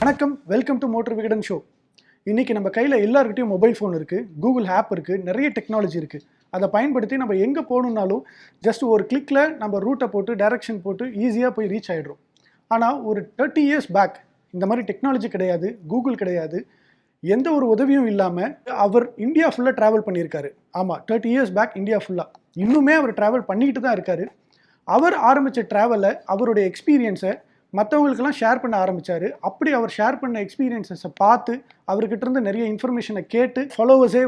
வணக்கம், welcome to motor Vikatan show. இன்றைக்கி நம்ம கையில் எல்லாருக்கிட்டையும் மொபைல் ஃபோன் இருக்குது, கூகுள் ஆப் இருக்குது, நிறைய டெக்னாலஜி இருக்குது. அதை பயன்படுத்தி நம்ம எங்கே போகணுன்னாலும் ஜஸ்ட் ஒரு கிளிக்கில் நம்ம ரூட்டை போட்டு டைரக்ஷன் போட்டு ஈஸியாக போய் ரீச் ஆகிடுறோம். ஆனால் ஒரு 30 years பேக் இந்த மாதிரி டெக்னாலஜி கிடையாது, கூகுள் கிடையாது, எந்த ஒரு உதவியும் இல்லாமல் அவர் இந்தியா ஃபுல்லாக ட்ராவல் பண்ணியிருக்காரு. ஆமாம், 30 years பேக் இந்தியா ஃபுல்லாக இன்னுமே அவர் ட்ராவல் பண்ணிக்கிட்டு தான் இருக்கார். அவர் ஆரம்பித்த ட்ராவலை, அவருடைய எக்ஸ்பீரியன்ஸை மற்றவங்களுக்கெல்லாம் ஷேர் பண்ண ஆரம்பித்தார். அப்படி அவர் ஷேர் பண்ண எக்ஸ்பீரியன்ஸஸை பார்த்து அவர்கிட்ட இருந்து நிறைய இன்ஃபர்மேஷனை கேட்டு ஃபாலோவர்ஸே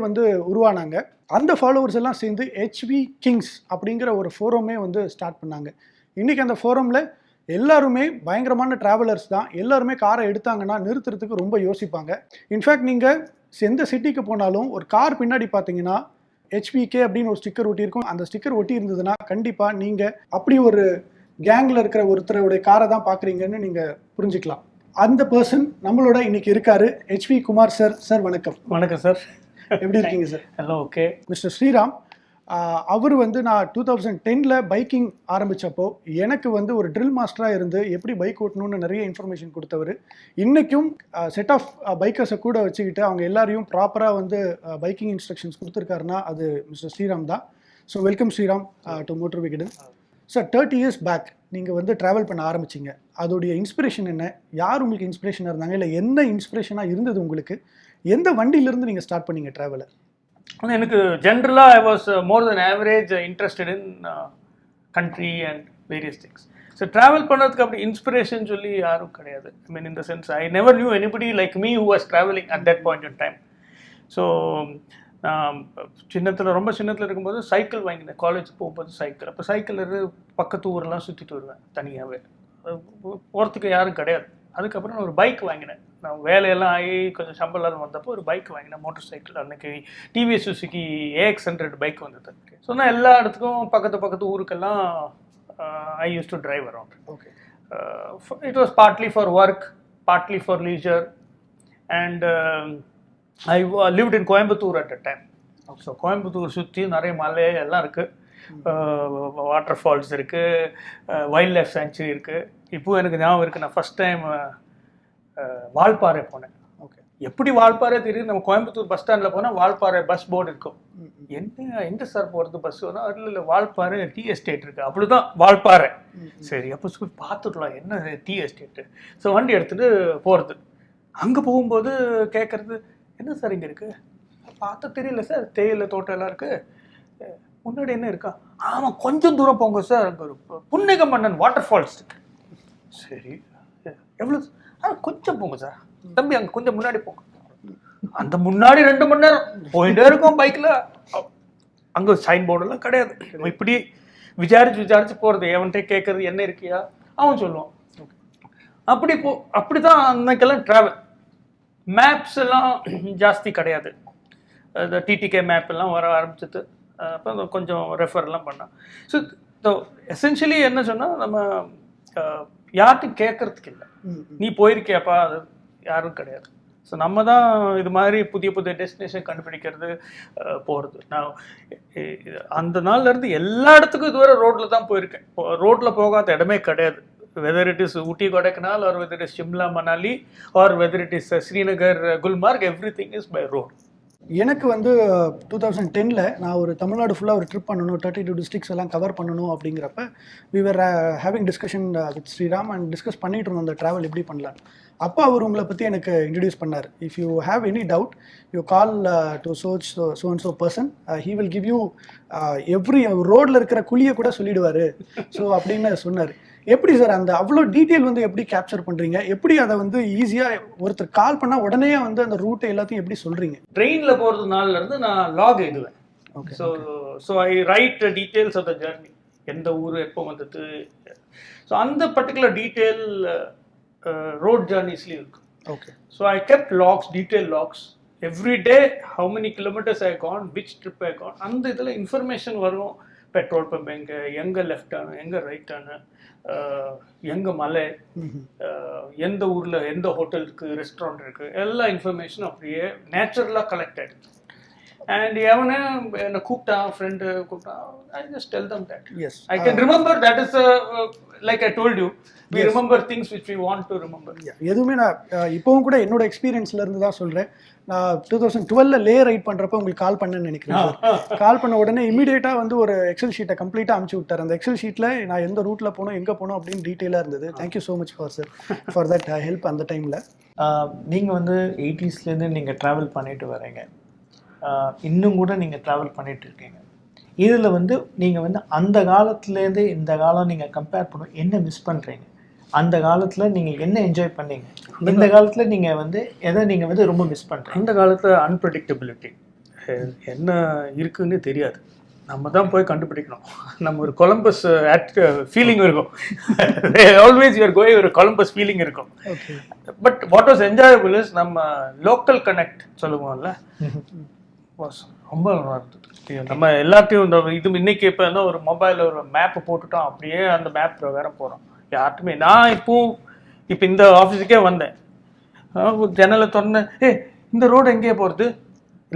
உருவானாங்க. அந்த ஃபாலோவர்ஸ் எல்லாம் சேர்ந்து HV கிங்ஸ் அப்படிங்கிற ஒரு ஃபோரமே ஸ்டார்ட் பண்ணாங்க. இன்றைக்கி அந்த ஃபோரமில் எல்லாருமே பயங்கரமான ட்ராவலர்ஸ் தான். எல்லாருமே காரை எடுத்தாங்கன்னா நிறுத்துறதுக்கு ரொம்ப யோசிப்பாங்க. இன்ஃபேக்ட் நீங்கள் எந்த சிட்டிக்கு போனாலும் ஒரு கார் பின்னாடி பார்த்தீங்கன்னா HVK அப்படின்னு ஒரு ஸ்டிக்கர் ஒட்டியிருக்கும். அந்த ஸ்டிக்கர் ஒட்டி இருந்ததுன்னா கண்டிப்பாக நீங்கள் அப்படி ஒரு கேங்கில் இருக்கிற ஒருத்தருடைய காரை தான் பார்க்குறீங்கன்னு நீங்கள் புரிஞ்சுக்கலாம். அந்த பர்சன் நம்மளோட இன்னைக்கு இருக்காரு, HV குமார் சார். சார் வணக்கம். வணக்கம் சார், எப்படி இருக்கீங்க சார்? எல்லாம் ஓகே. மிஸ்டர் ஸ்ரீராம், அவர் நான் 2010 பைக்கிங் ஆரம்பித்தப்போ எனக்கு ஒரு ட்ரில் மாஸ்டராக இருந்து எப்படி பைக் ஓட்டணும்னு நிறைய இன்ஃபர்மேஷன் கொடுத்தவர். இன்றைக்கும் செட் ஆஃப் பைக்கர்ஸை கூட வச்சுக்கிட்டு அவங்க எல்லாரையும் ப்ராப்பராக பைக்கிங் இன்ஸ்ட்ரக்ஷன்ஸ் கொடுத்துருக்காருன்னா அது மிஸ்டர் ஸ்ரீராம் தான். So welcome Sriram to motor Vikatan. Sir, 30 years back நீங்கள் ட்ராவல் பண்ண ஆரம்பிச்சிங்க. அதோடைய இன்ஸ்பிரேஷன் என்ன? யார் உங்களுக்கு இன்ஸ்பிரேஷனாக இருந்தாங்க? இல்லை என்ன இன்ஸ்பிரேஷனாக இருந்தது உங்களுக்கு? எந்த வண்டியிலேருந்து நீங்கள் ஸ்டார்ட் பண்ணீங்க ட்ராவலை? ஆனால் எனக்கு ஜென்ரலாக I was more than average interested in country and various things. So travel பண்ணுறதுக்கு அப்படி இன்ஸ்பிரேஷன் சொல்லி யாரும் கிடையாது. I mean in the sense I never knew anybody like me who was travelling at that point in time. So ரொம்ப சின்னத்தில் இருக்கும்போது cycle வாங்கினேன். College போகும்போது சைக்கிள். அப்போ சைக்கிள் பக்கத்து ஊரெலாம் சுற்றிட்டு வருவேன் தனியாகவே, போகிறதுக்கு யாரும் கிடையாது. அதுக்கப்புறம் நான் ஒரு பைக் வாங்கினேன். நான் வேலையெல்லாம் ஆகி கொஞ்சம் சம்பளம் வந்தப்போ ஒரு பைக் வாங்கினேன், மோட்டர் சைக்கிள். அன்றைக்கி TVS சுசுகி AX100 பைக் வந்தது. ஸோ நான் எல்லா இடத்துக்கும் பக்கத்து ஊருக்கெல்லாம் I use to drive around. Okay. It was partly for work, partly for leisure, and I lived in Coimbatore at that time. So Coimbatore சுற்றி நிறைய மலை எல்லாம் இருக்குது, வாட்டர் ஃபால்ஸ் இருக்குது, வைல்ட் லைஃப் சாங்சுரி இருக்குது. இப்போது எனக்கு ஞாபகம் இருக்குது, நான் ஃபஸ்ட் டைம் வால்பாறை போனேன். ஓகே. எப்படி வால்பாறை தெரியும்? நம்ம கோயம்புத்தூர் பஸ் ஸ்டாண்டில் போனால் வால்பாறை பஸ் போர்டு இருக்கும். எங்கே சார் போகிறது பஸ் வேணும்? அதில் இல்லை, வால்பாறை டீ எஸ்டேட் இருக்குது. அப்படி தான் வால்பாறை. சரி, அப்போ சொல்லி பார்த்துக்கலாம் என்ன டீ எஸ்டேட்டு. ஸோ வண்டி எடுத்துகிட்டு போகிறது. அங்கே போகும்போது கேட்குறது, என்ன சார் இங்கே இருக்குது? பார்த்தா தெரியல சார், தேயிலை தோட்டம் எல்லாம் இருக்குது. முன்னாடி என்ன இருக்கா? ஆமாம், கொஞ்சம் தூரம் போங்க சார், அங்கே ஒரு புன்னக மன்னன் வாட்டர் ஃபால்ஸ் இருக்கு. சரி, எவ்வளோ? கொஞ்சம் போங்க சார். தம்பி, அங்கே கொஞ்சம் முன்னாடி போங்க. அந்த முன்னாடி 2 மணி நேரம் போயிட்டே இருக்கும் பைக்கில். அங்கே சைன் போர்டெல்லாம் கிடையாது. இப்படி விசாரிச்சு போகிறது. எவன்கிட்ட கேட்குறது என்ன இருக்கியா, அவன் சொல்லுவான். அப்படி தான் அன்னைக்கெல்லாம் ட்ராவல். மேப்ஸ் எல்லாம் ஜாஸ்தி கிடையாது. இந்த TTK மேப் எல்லாம் வர ஆரம்பிச்சது. அப்போ கொஞ்சம் ரெஃபர்லாம் பண்ணோம். ஸோ எசென்ஷியலி என்ன சொன்னால், நம்ம யார்ட்டும் கேட்கறதுக்கு இல்லை. நீ போயிருக்கியாப்பா, அது யாரும் கிடையாது. ஸோ நம்ம தான் இது மாதிரி புதிய டெஸ்டினேஷன் கண்டுபிடிக்கிறது, போகிறது. நான் அந்த நாள்லேருந்து எல்லா இடத்துக்கும் இதுவரை ரோட்டில் தான் போயிருக்கேன். ரோட்டில் போகாத இடமே கிடையாது. whether it is Ooty Kodaikanal or whether it is Shimla Manali or whether it is Srinagar Gulmarg, everything is by road. எனக்கு 2010 நான் ஒரு தமிழ்நாடு ஃபுல்லாக ஒரு ட்ரிப் பண்ணணும், 32 டிஸ்ட்ரிக்ஸ் எல்லாம் கவர் பண்ணணும். அப்படிங்கிறப்ப we were having discussion with Sriram and discuss பண்ணிட்டு இருந்தோம் அந்த ட்ராவல் எப்படி பண்ணலாம். அப்போ அவர் உங்களை பற்றி எனக்கு இன்ட்ரடியூஸ் பண்ணார். If you have any doubt you call to சோச் so and so person, he will give you every ரோடில் இருக்கிற குழியை கூட சொல்லிடுவார். ஸோ அப்படின்னு சொன்னார். எப்படி சார் அந்த அவ்வளோ டீட்டெயில் எப்படி கேப்சர் பண்ணுறீங்க? எப்படி அதை ஈஸியாக ஒருத்தர் கால் பண்ணால் உடனே அந்த ரூட்டை எல்லாத்தையும் எப்படி சொல்கிறீங்க? ட்ரெயினில் போகிறதுனாலேருந்து நான் லாக் எழுதுவேன். Okay. So I write details of the journey. எந்த ஊர் எப்போ வந்தது. ஸோ அந்த பர்டிகுலர் டீட்டெயில் ரோட் ஜர்னிஸ்லேயும் இருக்குது. Okay. So I kept logs, detail logs. Every day how many kilometers I gone, which trip I gone. அந்த இதில் இன்ஃபர்மேஷன் வரும். பெட்ரோல் பம்ப் எங்கே லெஃப்ட் ஆனு, எங்கே ரைட் ஆனு, எங்கே மலை, எந்த ஊரில் எந்த ஹோட்டல் இருக்குது, ரெஸ்டாரண்ட் இருக்குது, எல்லா இன்ஃபர்மேஷனும் அப்படியே நேச்சுரலாக கலெக்ட் ஆகிடுது. And even a cooked friend cooked, I just tell them that. Yes. I can remember that is like I told you we remember things which we want to remember. எதுவுமே நான் இப்போவும் கூட என்னோட எக்ஸ்பீரியன்ஸ்ல இருந்து தான் சொல்றேன். நான் 2012 லே ரைட் பண்றப்ப உங்களுக்கு கால் பண்ணேன்னு நினைக்கிறேன். கால் பண்ண உடனே இமீடியட்டா வந்து ஒரு எக்ஸல் ஷீட்டை கம்ப்ளீட்டா அனுப்பிச்சு விட்டார். அந்த எக்ஸல் ஷீட்ல நான் எந்த ரூட்ல போனோம், எங்க போனோம் அப்படின்னு டீட்டெயிலா இருந்தது. Thank you so much for that help அந்த டைம்ல. நீங்கள் வந்து 80ஸ்லேருந்து நீங்கள் ட்ராவல் பண்ணிட்டு வரீங்க, இன்னும் கூட நீங்கள் ட்ராவல் பண்ணிட்டு இருக்கீங்க. இதில் வந்து நீங்கள் வந்து அந்த காலத்துலேருந்து இந்த காலம் நீங்கள் கம்பேர் பண்ண என்ன மிஸ் பண்ணுறீங்க? அந்த காலத்தில் நீங்கள் என்ன என்ஜாய் பண்ணீங்க, இந்த காலத்தில் நீங்கள் வந்து எதை நீங்கள் வந்து ரொம்ப மிஸ் பண்ணுறீங்க? அந்த காலத்தில் அன்பிரடிக்டபிலிட்டி என்ன இருக்குன்னு தெரியாது, நம்ம தான் போய் கண்டுபிடிக்கணும். நம்ம ஒரு கொலம்பஸ் ஃபீலிங் இருக்கும், ஆல்வேஸ் யூஆர் கோயிங் ஒரு கொலம்பஸ் ஃபீலிங் இருக்கும். But what was enjoyable is நம்ம லோக்கல் கனெக்ட் சொல்லுவோம்ல, வாஸ் ரொம்ப நல்லா இருந்தது. நம்ம எல்லாத்தையும் இந்த இது இன்னைக்கு இப்போ என்ன ஒரு மொபைலில் ஒரு மேப்பு போட்டுட்டோம், அப்படியே அந்த மேப் பிரகாரம் போகிறோம். யார்ட்டுமே நான் இப்போ இந்த ஆஃபீஸுக்கே வந்தேன், ஜன்னலை திறந்தேன், இந்த ரோடு எங்கேயே போகிறது,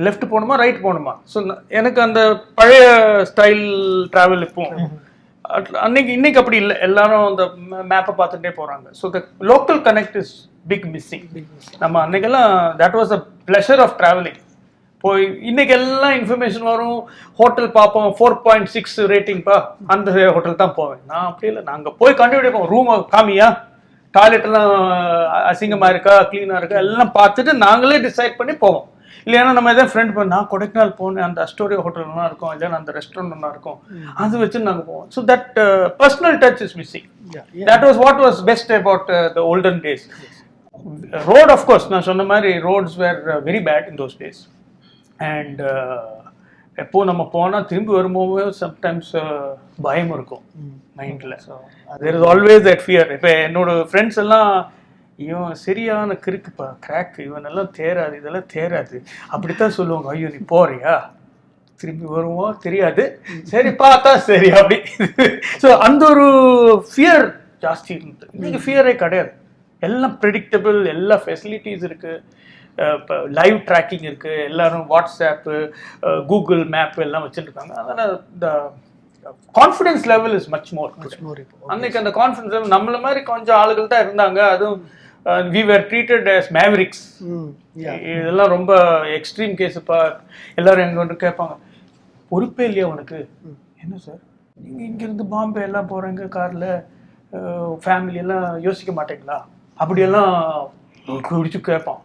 லெஃப்ட் போகணுமா ரைட் போகணுமா? ஸோ எனக்கு அந்த பழைய ஸ்டைல் ட்ராவல் இப்போ இன்னைக்கு அப்படி இல்லை, எல்லாரும் அந்த மேப்பை பார்த்துட்டே போகிறாங்க. So the local connect is big missing. நம்ம அன்னைக்கெல்லாம் that was a pleasure of travelling. போய் இன்னைக்கு எல்லாம் இன்ஃபர்மேஷன் வரும், ஹோட்டல் பார்ப்போம் 4.6 ரேட்டிங்ப்பா, அந்த ஹோட்டல் தான் போவேன். நான் அப்படி இல்லை, நாங்கள் போய் கண்டுபிடிப்போம், ரூமை காமியா, டாய்லெட்லாம் அசிங்கமாக இருக்கா க்ளீனாக இருக்கா எல்லாம் பார்த்துட்டு நாங்களே டிசைட் பண்ணி போவோம். இல்லைன்னா நம்ம எதாவது ஃப்ரெண்ட் பண்ண நான் கொடைக்கானல் போனேன், அந்த அஸ்டோரியா ஹோட்டல்லாம் இருக்கும், இல்லைன்னா அந்த ரெஸ்டாரண்ட் ஒன்றா இருக்கும், அது வச்சு நாங்கள் போவோம். So that personal touch is missing. That was what was best about the olden days. Road of course நான் சொன்ன மாதிரி roads were very bad in those days. And எப்போ நம்ம போனால் திரும்பி வரும்போது சம்டைம்ஸ் பயம் இருக்கும் மைண்டில். There is always that fear. இப்போ என்னோட ஃப்ரெண்ட்ஸ் எல்லாம் இவன் சரியான கிறுக்குப்பா, கிராக், இவனெல்லாம் தேராது, இதெல்லாம் தேராது அப்படித்தான் சொல்லுவாங்க. ஐயோ நீ போறியா, திரும்பி வருவோம் தெரியாது, சரி பார்த்தா சரி அப்படி. ஸோ அந்த ஒரு ஃபியர் ஜாஸ்தி இருந்தது. இன்னைக்கு ஃபியரே கிடையாது, எல்லாம் ப்ரெடிக்டபிள், எல்லா ஃபெசிலிட்டிஸ் இருக்குது, இப்போ லைவ் ட்ராக்கிங் இருக்குது, எல்லோரும் வாட்ஸ்அப்பு கூகுள் மேப் எல்லாம் வச்சுருக்காங்க. அதனால் இந்த confidence level is much more. அன்னைக்கு அந்த கான்ஃபிடன்ஸ் லெவல் நம்மள மாதிரி கொஞ்சம் ஆளுகள் தான் இருந்தாங்க. அதுவும் we were treated as mavericks. இதெல்லாம் ரொம்ப எக்ஸ்ட்ரீம் கேஸுப்பா. எல்லாரும் எங்க வந்து கேட்பாங்க, பொறுப்பே இல்லையா உனக்கு? என்ன சார் நீங்கள் இங்கேருந்து பாம்பே எல்லாம் போகிறீங்க காரில், ஃபேமிலி எல்லாம் யோசிக்க மாட்டீங்களா? அப்படியெல்லாம் குடிச்சு கேட்பான்.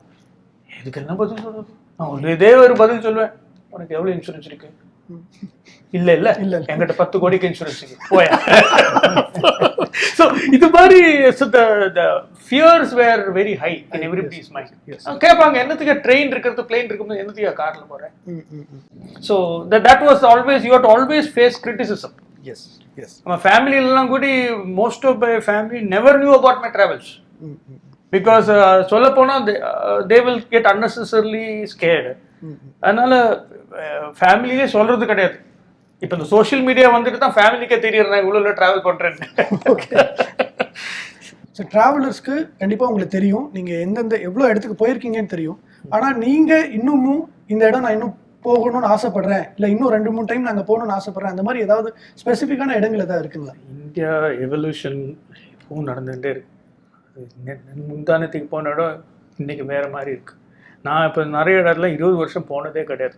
இதுக்கெல்லாம் பதில் சொல்றது, நான் இதே ஒரு பதில் சொல்லுவேன், உனக்கு எவ்வளோ இன்சூரன்ஸ் இருக்கு? இல்ல இல்ல இல்ல, என்கிட்ட 10 கோடிக்கு இன்சூரன்ஸ் இருக்கு போயா. So இது மாதிரி the fears were very high in everybody's mind. கேட்பாங்க, என்னத்துக்கு ட்ரெயின் இருக்கிறது, பிளேன் இருக்கிறது, என்னத்துக்கு கார்ல போறேன்? So that was always, you have to always face criticism. Yes, yes. நம்ம ஃபேமிலில எல்லாம் கூட most of my family never knew about my travels. Because சொல்ல போனா they will get unnecessarily scared. அதனால ஃபேமிலியே சொல்றது கிடையாது. இப்போ இந்த சோஷியல் மீடியா வந்துட்டு தான் ஃபேமிலிக்கே தெரியுது நான் இவ்வளோ ட்ராவல் பண்ணுறேன்னு. ஸோ ட்ராவலர்ஸ்க்கு கண்டிப்பாக உங்களுக்கு தெரியும் நீங்கள் எந்தெந்த எவ்வளோ இடத்துக்கு போயிருக்கீங்கன்னு தெரியும். ஆனால் நீங்கள் இன்னமும் இந்த இடம் நான் இன்னும் போகணும்னு ஆசைப்படுறேன், இல்லை இன்னும் 2-3 டைம் நாங்கள் போகணும்னு ஆசைப்படுறேன், அந்த மாதிரி ஏதாவது ஸ்பெசிஃபிக்கான இடங்கள் ஏதாவது இருக்குங்களா? இந்தியா எவல்யூஷன் இப்பவும் நடந்துகிட்டே இருக்கு. முந்தானத்துக்கு போன இடம் இன்னைக்கு வேறு மாதிரி இருக்குது. நான் இப்போ நிறைய இடத்துல 20 வருஷம் போனதே கிடையாது.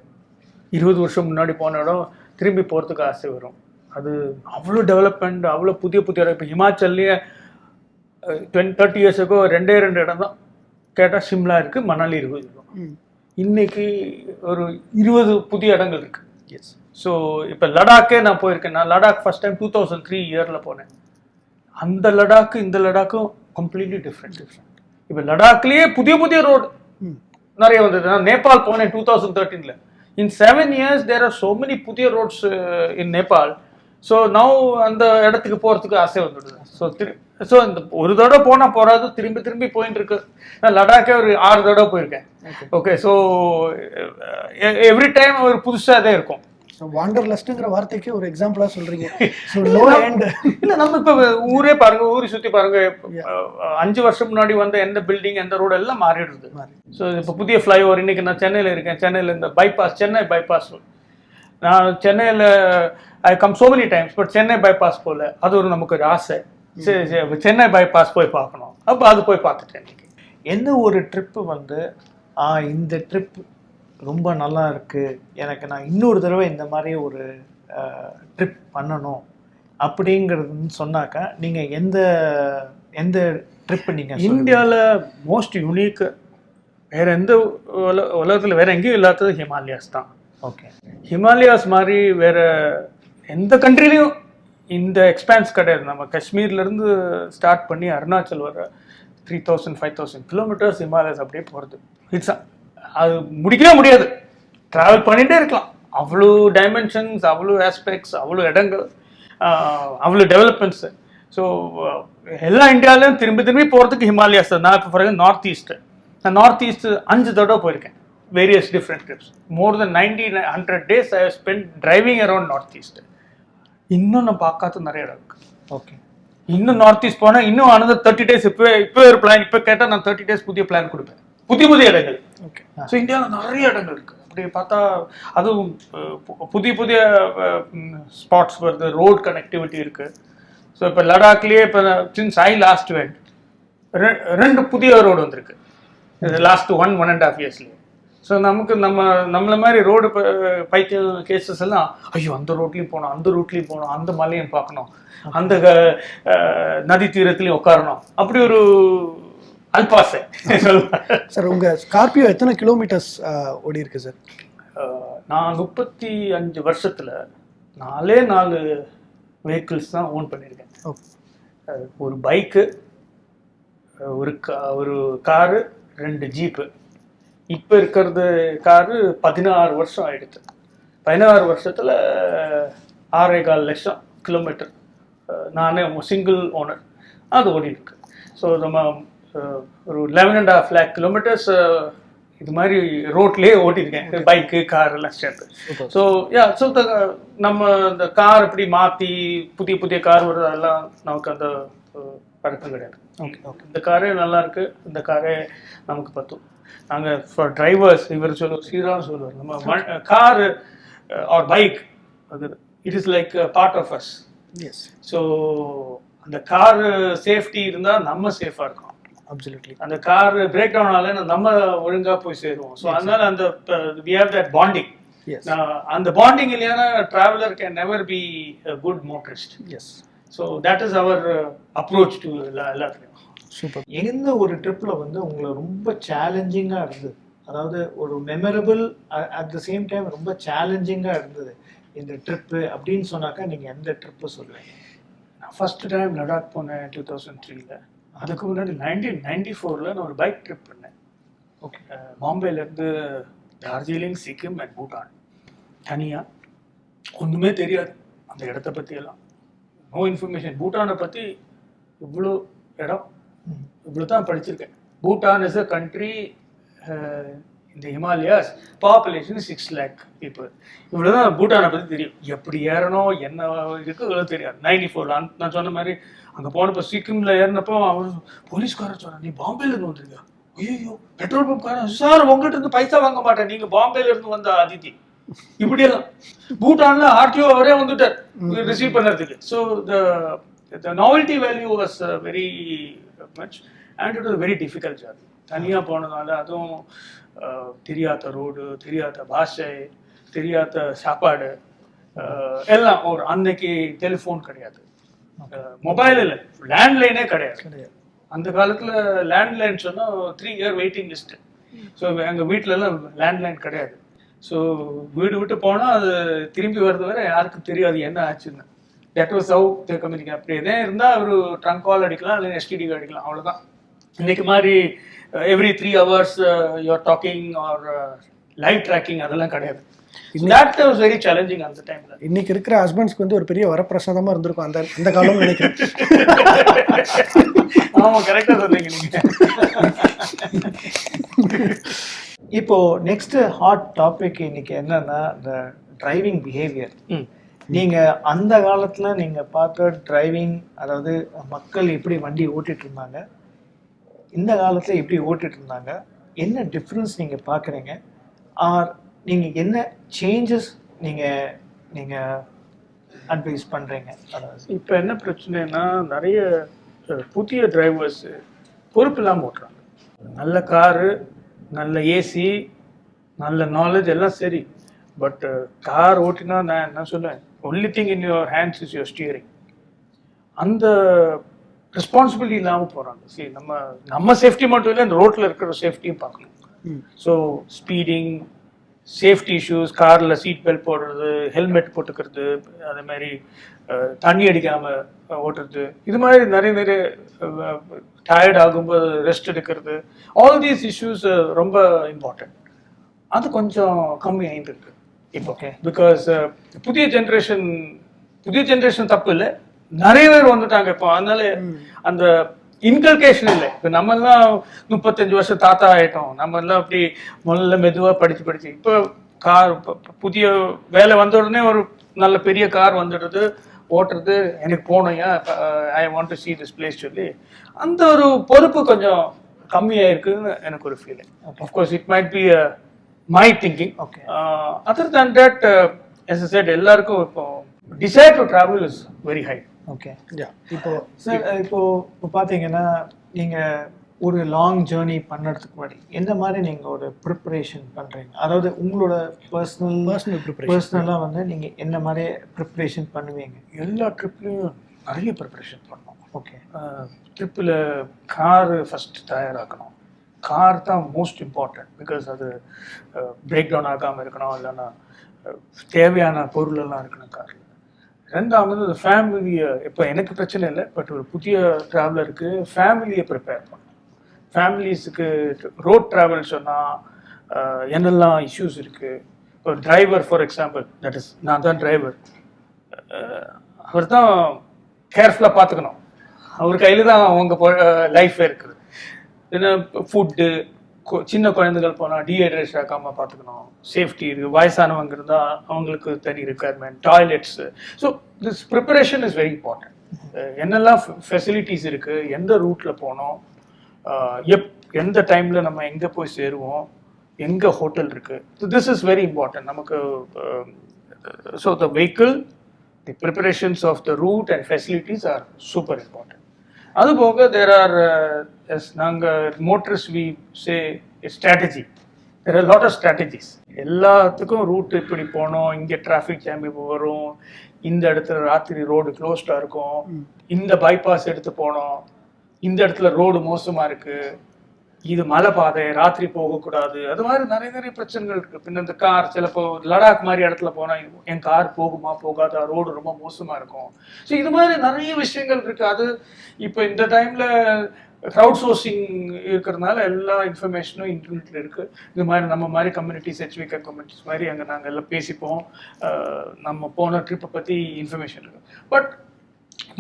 20 வருஷம் முன்னாடி போன இடம் திரும்பி போகிறதுக்கு ஆசை வரும். அது அவ்வளோ டெவலப்மெண்ட், அவ்வளோ புதிய புதிய இடம். இப்போ ஹிமாச்சல்லையே 20-30 years ago 2 இடம் தான் கேட்டால் சிம்லா இருக்குது, மணாலி இருக்குது. இன்னைக்கு ஒரு 20 புதிய இடங்கள் இருக்குது. எஸ். ஸோ இப்போ லடாக்கே நான் போயிருக்கேன். நான் லடாக் ஃபர்ஸ்ட் டைம் 2003 இயரில் போனேன். அந்த லடாக்கு இந்த லடாக்கும் கம்ப்ளீட்லி டிஃப்ரெண்ட். இப்போ லடாக்லேயே புதிய புதிய ரோடு நிறைய வந்தது. நான் நேபாள் போனேன் 2013. In 7 years there are so many புதிய roads in Nepal. So now அந்த இடத்துக்கு போகிறதுக்கு ஆசை வந்துடுது. ஸோ இந்த ஒரு தடவை போனால் போகாது, திரும்பி திரும்பி போயிட்டு இருக்கு. நான் லடாக்கே ஒரு 6 தடவை போயிருக்கேன். ஓகே. ஸோ எவ்ரி டைம் ஒரு புதுசாக தான் இருக்கும். வாண்டர்லஸ்ட்ங்கிற வார்த்தைக்கு ஒரு எக்ஸாம்பிளா சொல்றீங்க. ஸோ லோ எண்ட் இல்லை, நம்ம இப்போ ஊரே பாருங்க, ஊரை சுற்றி பாருங்க. 5 வருஷம் முன்னாடி வந்த எந்த பில்டிங் எந்த ரோடு எல்லாம் மாறிடுது. ஸோ இப்போ புதிய ஃப்ளைஓவர், இன்னைக்கு நான் சென்னையில் இருக்கேன். சென்னையில் இந்த பைபாஸ், சென்னை பைபாஸ், நான் சென்னையில் I come so many times, but Chennai bypass போல அது ஒரு நமக்கு ஒரு ஆசை. சரி சரி சென்னை பைபாஸ் போய் பார்க்கணும். அப்போ அது போய் பார்த்துட்டேன். இன்னைக்கு எந்த ஒரு ட்ரிப்பு வந்து இந்த ட்ரிப் ரொம்ப நல்லா இருக்கு, எனக்கு நான் இன்னொரு தடவை இந்த மாதிரி ஒரு ட்ரிப் பண்ணணும் அப்படிங்கிறதுன்னு சொன்னாக்கா நீங்கள் எந்த எந்த ட்ரிப் நீங்கள் இந்தியாவில் மோஸ்ட் யூனிக் வேற எந்த உலகத்தில் வேற எங்கேயும் இல்லாதது ஹிமாலயாஸ் தான். ஓகே. ஹிமாலயாஸ் மாதிரி வேற எந்த கண்ட்ரிலையும் இந்த எக்ஸ்பான்ஸ் கிடையாது. நம்ம காஷ்மீர்லேருந்து ஸ்டார்ட் பண்ணி அருணாச்சல் வர 3000 5000 கிலோமீட்டர்ஸ் ஹிமாலயாஸ் அப்படியே போகிறது. இட்ஸ் அது முடிக்கவே முடியாது, ட்ராவல் பண்ணிகிட்டே இருக்கலாம். அவ்வளோ டைமென்ஷன்ஸ், அவ்வளோ ஆஸ்பெக்ட்ஸ், அவ்வளோ இடங்கள், அவ்வளோ டெவலப்மெண்ட்ஸு. ஸோ எல்லா இந்தியாவிலையும் திரும்பி போகிறதுக்கு ஹிமாலயாஸ் தான். நான் இப்போ ஃபார் நார்த் ஈஸ்ட்டு, நான் நார்த் ஈஸ்ட்டு 5 தடவை போயிருக்கேன். Various different trips. More than 90-100 days I spend driving around north east. இன்னும் நான் பார்க்காத நிறைய இடம் இருக்கு. ஓகே. இன்னும் நார்த் ஈஸ்ட் போனால் இன்னும் அனதர் 30 days. இப்போ ஒரு பிளான், இப்போ கேட்டால் நான் 30 days புதிய பிளான் கொடுப்பேன். புதிய இடங்கள். ஓகே. ஸோ இந்தியாவில் நிறைய இடங்கள் இருக்கு. அப்படி பார்த்தா அதுவும் புதிய ஸ்பாட்ஸ் வருது, ரோட் கனெக்டிவிட்டி இருக்கு. ஸோ இப்போ லடாக்லேயே இப்போ சின்ஸ் ஐ லாஸ்ட் வெண்ட் 2 புதிய ரோடு வந்திருக்கு லாஸ்ட் 1.5 yearsலேயே. ஸோ நம்மள மாதிரி ரோடு பைத்தியம் கேசஸ் எல்லாம், ஐயோ அந்த ரோட்லேயும் போகணும், அந்த ரூட்லேயும் போகணும், அந்த மலையும் பார்க்கணும், அந்த நதி தீரத்துலையும் உட்காரணும், அப்படி ஒரு அல்பாசை சொல்லுவேன். சார் உங்கள் ஸ்கார்பியோ எத்தனை கிலோமீட்டர்ஸ் ஓடி இருக்கு சார்? நான் 35 வருஷத்தில் 4 வெஹிக்கிள்ஸ் தான் ஓன் பண்ணியிருக்கேன். ஒரு பைக்கு, ஒரு காரு, 2 ஜீப்பு. இப்போ இருக்கிறது காரு 16 வருஷம் ஆயிடுச்சு. 16 வருஷத்தில் 6.25 லட்சம் கிலோமீட்டர் நானே சிங்கிள் ஓனர் அது ஓடி இருக்கு. ஸோ நம்ம ஒரு 11.5 lakh கிலோமீட்டர்ஸ் இது மாதிரி ரோட்லேயே ஓட்டியிருக்கேன், பைக்கு கார் எல்லாம் சேர்த்து. ஸோ ஸோ நம்ம இந்த கார் இப்படி மாற்றி புதிய கார் வருது, அதெல்லாம் நமக்கு அந்த பழக்கம் கிடையாது. இந்த காரே நல்லா இருக்கு, இந்த காரே நமக்கு பத்தும். நாங்கள் ஃபார் டிரைவர்ஸ் இவர் ஸ்ரீராம் சொல்லுவார், நம்ம கார் ஆர் பைக் அது it is like part of us. Yes. So அந்த கார் சேஃப்டி இருந்தால் நம்ம சேஃபாக இருக்கோம். அப்சல்யூட்லி. அந்த கார் பிரேக் டவுன் ஆகல நம்ம ஒழுங்காக போய் சேருவோம். ஸோ அதனால அந்த வி ஹேவ் தட் பாண்டிங். அந்த பாண்டிங் இல்லைன்னா traveller can never be a good motorist. Yes. So that is our approach to எல்லாத்துலையும். சூப்பர். எந்த ஒரு ட்ரிப்பில் வந்து உங்களை ரொம்ப சேலஞ்சிங்காக இருந்தது, அதாவது ஒரு memorable at the same time ரொம்ப சேலஞ்சிங்காக இருந்தது இந்த ட்ரிப்பு அப்படின்னு சொன்னாக்கா நீங்கள் எந்த ட்ரிப்பு சொல்லுவீங்க? நான் ஃபர்ஸ்ட் டைம் லடாக் போனேன் 2003. அதுக்கு முன்னாடி 1994 நான் ஒரு பைக் ட்ரிப் பண்ணேன். ஓகே. பாம்பேலேருந்து டார்ஜிலிங், சிக்கிம் அண்ட் பூட்டான். தனியாக ஒன்றுமே தெரியாது அந்த இடத்த பற்றியெல்லாம், நோ இன்ஃபர்மேஷன். பூட்டானை பற்றி இவ்வளோ இடம் இவ்வளோ தான் படிச்சிருக்கேன். பூட்டான் இஸ் அ கண்ட்ரி இந்த ஹிமாலயாஸ், பாப்புலேஷன் 6 lakh people. இவ்வளோ தான் பூட்டானை பற்றி தெரியும். எப்படி ஏறணும், என்ன இருக்குது இவ்வளோ தெரியாது. 94 நான் சொன்ன மாதிரி அங்கே போனப்போ சிக்கிமில் ஏறினப்போ அவர் போலீஸ்காரர் சொன்னார், நீ பாம்பேலேருந்து வந்துருங்க. ஐயோ பெட்ரோல் பம்ப் காரன், சார் உங்ககிட்ட இருந்து பைசா வாங்க மாட்டேன், நீங்கள் பாம்பேலேருந்து வந்த அதித்தி. இப்படியெல்லாம் பூட்டான்ல ஆர்டிஓ அவரே வந்துட்டார் ரிசீவ் பண்ணுறதுக்கு. So the novelty value was very much and it was a very difficult journey. தனியாக போனதால அதுவும் தெரியாத ரோடு, தெரியாத பாஷை, தெரியாத சாப்பாடு, எல்லாம். ஒரு அன்னைக்கு டெலிஃபோன் கிடையாது, மொபைல் இல்லை, லேண்ட்லைனே கிடையாது. அந்த காலத்தில் லேண்ட்லைன் சொன்னால் 3 year வெயிட்டிங் லிஸ்ட்டு. ஸோ எங்கள் வீட்டிலலாம் லேண்ட்லைன் கிடையாது. ஸோ வீடு விட்டு போனால் அது திரும்பி வர்றது வரை யாருக்கும் தெரியாது என்ன ஆச்சுன்னு. That was how the communicate. அப்படி எதே இருந்தால் ஒரு ட்ரங்க் கால் அடிக்கலாம், இல்லை எஸ்டிடி அடிக்கலாம், அவ்வளோதான். இன்னைக்கு மாதிரி every 3 hours you are talking or live tracking அதெல்லாம் கிடையாது. That was very challenging அந்த டைம்ல. இன்னைக்கு இருக்கிற ஹஸ்பண்ட்ஸ்க்கு வந்து ஒரு பெரிய வரப்பிரசாதமா இருந்திருக்கும் அந்த காலம் நினைக்கிறேன். ஆமா, கரெக்டா சொன்னீங்க நீங்க. இப்போ நெக்ஸ்ட் ஹாட் டாபிக் இன்னைக்கு என்னன்னா இந்த டிரைவிங் பிஹேவியர். நீங்க அந்த காலத்துல நீங்க பார்த்த டிரைவிங், அதாவது மக்கள் எப்படி வண்டி ஓட்டிட்டு இருந்தாங்க, இந்த காலத்துல எப்படி ஓட்டிட்டு இருந்தாங்க, என்ன டிஃப்ரென்ஸ் நீங்க பாக்குறீங்க? ஆர் நீங்க என்ன சேஞ்சஸ் நீங்க அட்வைஸ் பண்ணுறீங்க? இப்போ என்ன பிரச்சனைனா நிறைய புதிய டிரைவர்ஸ் பொறுப்பு இல்லாமல் ஓட்டுறாங்க. நல்ல காரு, நல்ல ஏசி, நல்ல நாலேஜ் எல்லாம் சரி, பட் கார் ஓட்டினா நான் என்ன சொல்லுவேன், only thing in your hands is your steering. அந்த ரெஸ்பான்சிபிலிட்டி இல்லாமல் போகிறாங்க. சரி, நம்ம சேஃப்டி மட்டும் இல்லை, இந்த ரோட்டில் இருக்கிற சேஃப்டியும் பார்க்கணும். ஸோ ஸ்பீடிங், சேஃப்டி இஷ்யூஸ், காரில் சீட் பெல்ட் போடுறது, ஹெல்மெட் போட்டுக்கிறது, அதே மாதிரி தண்ணி அடிக்காமல் ஓட்டுறது, இது மாதிரி நிறைய டயர்ட் ஆகும்போது ரெஸ்ட் எடுக்கிறது, ஆல் தீஸ் இஷ்யூஸ் ரொம்ப இம்பார்ட்டன்ட். அது கொஞ்சம் கம்மி ஆகிட்டு இருக்கு இப்போ. பிகாஸ் புதிய ஜென்ரேஷன் தப்பு இல்லை, நிறைய பேர் வந்துட்டாங்க இப்போ. அதனால அந்த இன்கல்கேஷன் இல்லை. இப்போ நம்மெல்லாம் 35 வருஷம் தாத்தா ஆகிட்டோம். நம்ம எல்லாம் அப்படி முதல்ல மெதுவாக படிச்சு இப்போ கார் புதிய வேலை வந்த உடனே ஒரு நல்ல பெரிய கார் வந்துடுது, ஓட்டுறது, எனக்கு போகணும்யா, I want to see this place சொல்லி அந்த ஒரு பொறுப்பு கொஞ்சம் கம்மியாக இருக்குன்னு எனக்கு ஒரு feeling. Of course it might be my thinking. Okay. Other than that, as I said, எல்லாருக்கும் இப்போ desire to travel is very high. Okay. இப்போ சார், இப்போ பார்த்தீங்கன்னா நீங்கள் ஒரு லாங் ஜேர்னி பண்ணுறதுக்கு முன்னாடி எந்த மாதிரி நீங்கள் ஒரு ப்ரிப்பரேஷன் பண்ணுறீங்க? அதாவது உங்களோட பர்சனலாக வந்து நீங்கள் என்ன மாதிரி ப்ரிப்பரேஷன் பண்ணுவீங்க? எல்லா ட்ரிப்லையும் நிறைய ப்ரிப்பரேஷன் பண்ணோம். ஓகே. ட்ரிப்பில் காரு ஃபஸ்ட்டு தயாராக்கணும். கார் தான் மோஸ்ட் இம்பார்ட்டன்ட். பிகாஸ் அது பிரேக் டவுன் ஆகாமல் இருக்கணும், இல்லைன்னா தேவையான பொருளெல்லாம் இருக்கணும் காரில். ரெண்டாவது ஃபேமிலியை, இப்போ எனக்கு பிரச்சனை இல்லை, பட் ஒரு புதிய ட்ராவலருக்கு ஃபேமிலியை ப்ரிப்பேர் பண்ணணும். ஃபேமிலிஸுக்கு ரோட் ட்ராவல் சொன்னால் என்னெல்லாம் இஷ்யூஸ் இருக்குது. ஒரு driver for example, that is நான் தான் டிரைவர், அவர் தான் கேர்ஃபுல்லாக பார்த்துக்கணும். அவர் கையில் தான் அவங்க லைஃப் இருக்குது. ஏன்னா ஃபுட்டு, சின்ன குழந்தைகள் போனால் டீஹைட்ரேஷன் ஆகாமல் பார்த்துக்கணும், சேஃப்டி இருக்குது. வயசானவங்க இருந்தால் அவங்களுக்கு தனி requirement, toilets. So this preparation is very important. என்னெல்லாம் ஃபெசிலிட்டிஸ் இருக்குது, எந்த ரூட்டில் போனோம், எந்த டைமில் நம்ம எங்கே போய் சேருவோம், எங்கே ஹோட்டல் இருக்குது, திஸ் இஸ் வெரி இம்பார்ட்டன்ட் நமக்கு. So the vehicle, the preparations of the route and facilities are super important. அதுபோக தேர் ஆர், நாங்கள் motors we say strategy, there are lot of strategies. எல்லாத்துக்கும் ரூட் இப்படி போனோம், இங்கே டிராஃபிக் ஜாம் இப்போ வரும், இந்த இடத்துல ராத்திரி ரோடு க்ளோஸ்டாக இருக்கும், இந்த பைபாஸ் எடுத்து போனோம், இந்த இடத்துல ரோடு மோசமாக இருக்குது, இது மலை பாதை, ராத்திரி போகக்கூடாது. அது மாதிரி நிறைய பிரச்சனைகள் இருக்குது. பின்ன இந்த கார் சிலப்போ லடாக் மாதிரி இடத்துல போனால் என் கார் போகுமா போகாதா, ரோடு ரொம்ப மோசமாக இருக்கும். ஸோ இது மாதிரி நிறைய விஷயங்கள் இருக்குது. அது இப்போ இந்த டைமில் க்ரௌட் சோர்சிங் இருக்கிறதுனால எல்லா இன்ஃபர்மேஷனும் இன்டர்நெட்டில் இருக்குது. இது மாதிரி நம்ம மாதிரி கம்யூனிட்டிஸ், HVK கம்யூனிட்டிஸ் மாதிரி அங்கே நாங்கள் எல்லாம் பேசிப்போம், நம்ம போன ட்ரிப்பை பற்றி இன்ஃபர்மேஷன் இருக்குது. பட்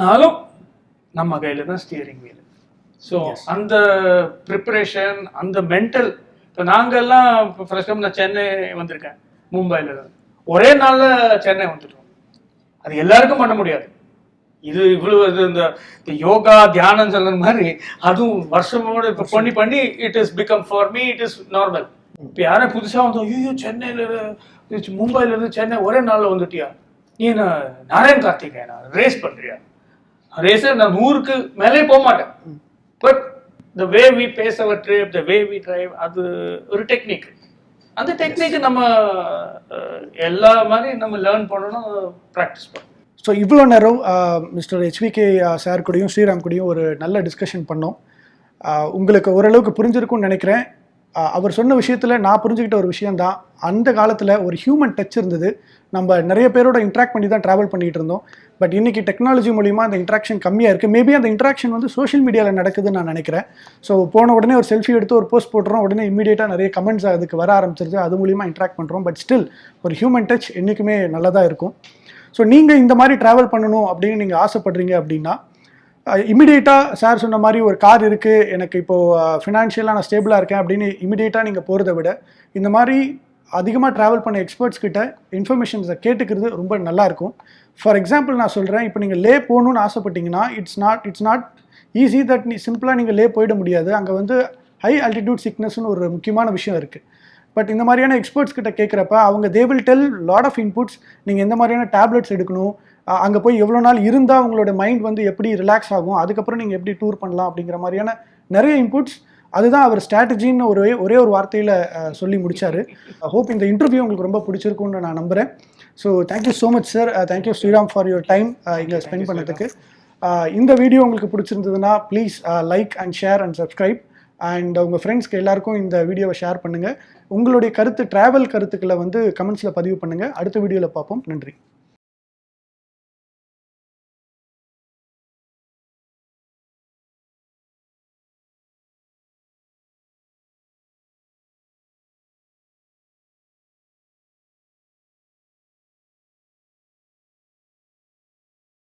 நானும் நம்ம கையில் தான் ஸ்டியரிங் வீல். ஸோ அந்த ப்ரிப்பரேஷன், அந்த மென்டல். இப்போ நாங்கள்லாம் இப்போ ஃபார் எக்ஸாம்பிள் நான் சென்னை வந்திருக்கேன், மும்பையில் இருந்து ஒரே நாளில் சென்னை வந்துட்டோம். அது எல்லாருக்கும் பண்ண முடியாது. இது இவ்வளவு இந்த யோகா தியானம் சொல்ற மாதிரி அதுவும் வருஷமோட இப்போ பண்ணி it is become for me it is normal. இப்போ யாரும் புதுசாக வந்தோம், ஐயோ சென்னையில மும்பைல இருந்து சென்னை ஒரே நாளில் வந்துட்டியா, நீ நாராயண் கார்த்திகேயனா ரேஸ் பண்றியா? ரேஸை நான் 100க்கு மேலே போக மாட்டேன். But the way we pace our trip, the way we drive, அது ஒரு டெக்னிக். அந்த டெக்னிக் நம்ம எல்லா மாதிரி நம்ம லேர்ன் பண்ணணும், ப்ராக்டிஸ் பண்ணணும். ஸோ இவ்வளோ நேரம் மிஸ்டர் HVK சார் கூடயும் ஸ்ரீராம் கூடயும் ஒரு நல்ல டிஸ்கஷன் பண்ணோம். உங்களுக்கு ஓரளவுக்கு புரிஞ்சிருக்கும்னு நினைக்கிறேன். அவர் சொன்ன விஷயத்தில் நான் புரிஞ்சுக்கிட்ட ஒரு விஷயந்தான், அந்த காலத்தில் ஒரு ஹியூமன் டச் இருந்தது. நம்ம நிறைய பேரோட இன்ட்ராக்ட் பண்ணி தான் ட்ராவல் பண்ணிகிட்டு இருந்தோம். பட் இன்றைக்கி டெக்னாலஜி மூலிமா அந்த இன்ட்ராக்ஷன் கம்மியாக இருக்குது. மேபி அந்த இன்ட்ராக்ஷன் வந்து சோஷியல் மீடியாவில் நடக்குதுன்னு நான் நினைக்கிறேன். ஸோ போன உடனே ஒரு செல்ஃபி எடுத்து ஒரு போஸ்ட் போட்டுறோம், உடனே இமீடியட்டாக நிறைய கமெண்ட்ஸ் அதுக்கு வர ஆரம்பிச்சிருச்சு, அது மூலிமா இன்ட்ராக்ட் பண்ணுறோம். பட் ஸ்டில் ஒரு ஹியூமன் டச் என்றைக்குமே நல்லதாக இருக்கும். ஸோ நீங்கள் இந்த மாதிரி ட்ராவல் பண்ணணும் அப்படின்னு நீங்கள் ஆசைப்படுறீங்க அப்படின்னா, இமிடியேட்டாக சார் சொன்ன மாதிரி ஒரு கார் இருக்குது, எனக்கு இப்போது ஃபினான்ஷியலாக நான் ஸ்டேபிளாக இருக்கேன் அப்படின்னு இமிடியேட்டாக நீங்கள் போகிறத விட, இந்த மாதிரி அதிகமாக ட்ராவல் பண்ண எக்ஸ்பர்ட்ஸ் கிட்ட இன்ஃபர்மேஷன்ஸை கேட்டுக்கிறது ரொம்ப நல்லாயிருக்கும். ஃபார் எக்ஸாம்பிள் நான் சொல்கிறேன், இப்போ நீங்கள் லே போகணுன்னு ஆசைப்பட்டீங்கன்னா இட்ஸ் நாட் ஈஸி தட் சிம்பிளாக நீங்கள் லே போயிட முடியாது. அங்கே வந்து ஹை ஆல்டிடியூட் சிக்னஸ்னு ஒரு முக்கியமான விஷயம் இருக்குது. பட் இந்த மாதிரியான எக்ஸ்பர்ட்ஸ் கிட்ட கேட்குறப்ப அவங்க they will tell lot of inputs. நீங்கள் எந்த மாதிரியான டேப்லெட்ஸ் எடுக்கணும், அங்கே போய் எவ்வளோ நாள் இருந்தால் உங்களோட மைண்ட் வந்து எப்படி ரிலாக்ஸ் ஆகும், அதுக்கப்புறம் நீங்கள் எப்படி டூர் பண்ணலாம் அப்படிங்கிற மாதிரியான நிறைய இன்புட்ஸ். அதுதான் அவர் ஸ்ட்ராட்டஜின்னு ஒரே ஒரு வார்த்தையில் சொல்லி முடித்தார். ஹோப் இந்த இன்டர்வியூ உங்களுக்கு ரொம்ப பிடிச்சிருக்குன்னு நான் நம்புகிறேன். So thank you so much sir. Thank you Sriram for your time இங்கே ஸ்பெண்ட் பண்ணதுக்கு. இந்த வீடியோ உங்களுக்கு பிடிச்சிருந்ததுன்னா please like and share and subscribe. And உங்கள் ஃப்ரெண்ட்ஸ்க்கு எல்லாருக்கும் இந்த வீடியோவை ஷேர் பண்ணுங்கள். உங்களுடைய ட்ராவல் கருத்துக்களை வந்து கமெண்ட்ஸில் பதிவு பண்ணுங்கள். அடுத்த வீடியோவில் பார்ப்போம். நன்றி.